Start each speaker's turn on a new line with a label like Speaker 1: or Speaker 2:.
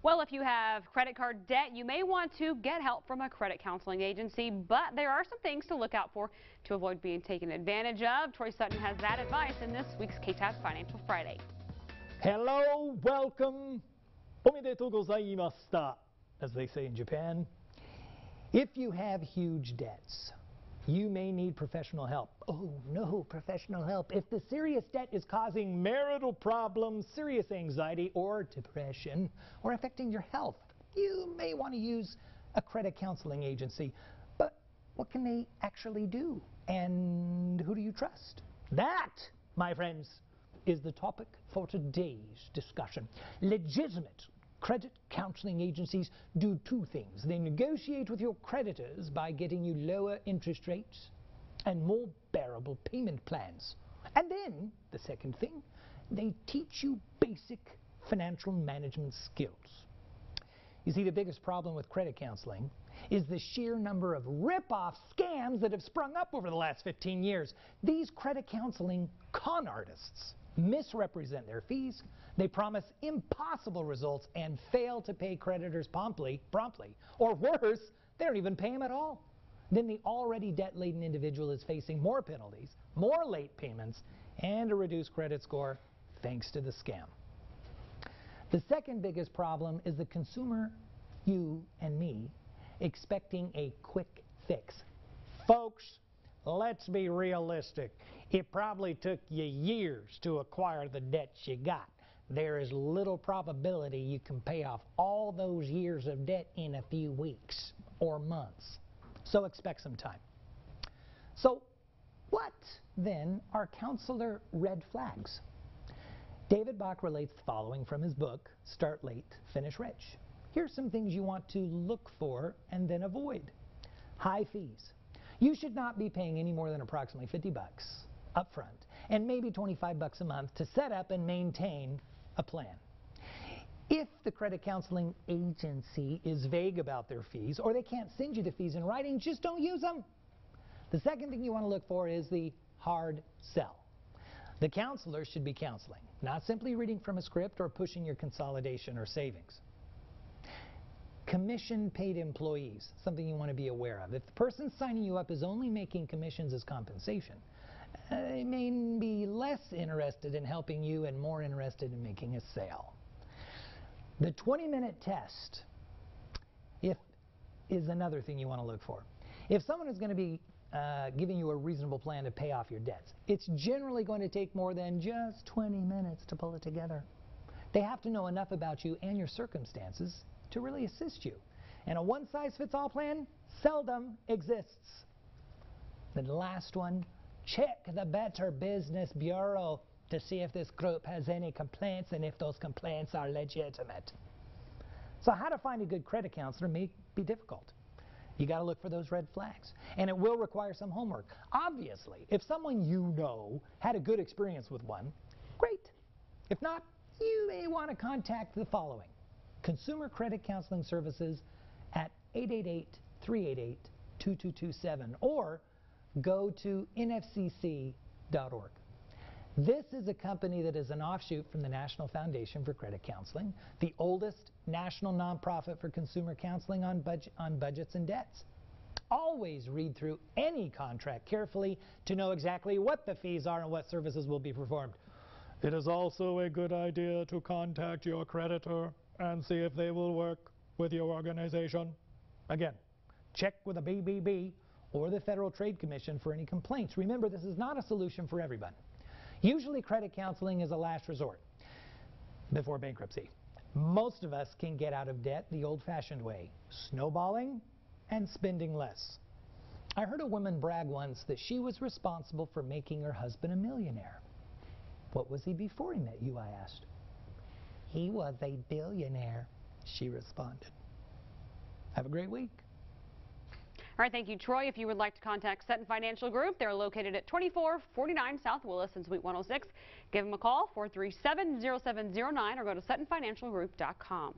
Speaker 1: Well, if you have credit card debt, you may want to get help from a credit counseling agency, but there are some things to look out for to avoid being taken advantage of. Troy Sutton has that advice in this week's KTAS Financial Friday.
Speaker 2: Hello, welcome. Omedetou gozaimashita, as they say in Japan. If you have huge debts, you may need professional help. Oh no, professional help. If the serious debt is causing marital problems, serious anxiety or depression, or affecting your health, you may want to use a credit counseling agency. But what can they actually do? And who do you trust? That, my friends, is the topic for today's discussion. Legitimate credit counseling agencies do two things. They negotiate with your creditors by getting you lower interest rates and more bearable payment plans. And then, the second thing, they teach you basic financial management skills. You see, the biggest problem with credit counseling is the sheer number of rip-off scams that have sprung up over the last 15 years. These credit counseling con artists misrepresent their fees, they promise impossible results and fail to pay creditors promptly, or worse, they don't even pay them at all. Then the already debt-laden individual is facing more penalties, more late payments, and a reduced credit score thanks to the scam. The second biggest problem is the consumer, you and me, expecting a quick fix. Folks, let's be realistic. It probably took you years to acquire the debts you got. There is little probability you can pay off all those years of debt in a few weeks or months. So expect some time. So what then are counselor red flags? David Bach relates the following from his book, Start Late, Finish Rich. Here's some things you want to look for and then avoid. High fees. You should not be paying any more than approximately $50 up front and maybe $25 a month to set up and maintain a plan. If the credit counseling agency is vague about their fees or they can't send you the fees in writing, just don't use them. The second thing you want to look for is the hard sell. The counselor should be counseling, not simply reading from a script or pushing your consolidation or savings. Commission-paid employees, something you want to be aware of. If the person signing you up is only making commissions as compensation, they may be less interested in helping you and more interested in making a sale. The 20-minute test is another thing you want to look for. If someone is going to be giving you a reasonable plan to pay off your debts, it's generally going to take more than just 20 minutes to pull it together. They have to know enough about you and your circumstances to really assist you. And a one-size-fits-all plan seldom exists. The last one, check the Better Business Bureau to see if this group has any complaints and if those complaints are legitimate. So how to find a good credit counselor may be difficult. You got to look for those red flags. And it will require some homework. Obviously, if someone you know had a good experience with one, great. If not, you may want to contact the following: Consumer Credit Counseling Services at 888-388-2227 or go to nfcc.org. This is a company that is an offshoot from the National Foundation for Credit Counseling, the oldest national nonprofit for consumer counseling on budgets and debts. Always read through any contract carefully to know exactly what the fees are and what services will be performed. It is also a good idea to contact your creditor and see if they will work with your organization. Again, check with the BBB or the Federal Trade Commission for any complaints. Remember, this is not a solution for everyone. Usually credit counseling is a last resort before bankruptcy. Most of us can get out of debt the old-fashioned way, snowballing and spending less. I heard a woman brag once that she was responsible for making her husband a millionaire. What was he before he met you, I asked. He was a billionaire, she responded. Have a great week.
Speaker 1: All right, thank you, Troy. If you would like to contact Sutton Financial Group, they're located at 2449 South Willis in Suite 106. Give them a call, 437-0709, or go to SuttonFinancialGroup.com.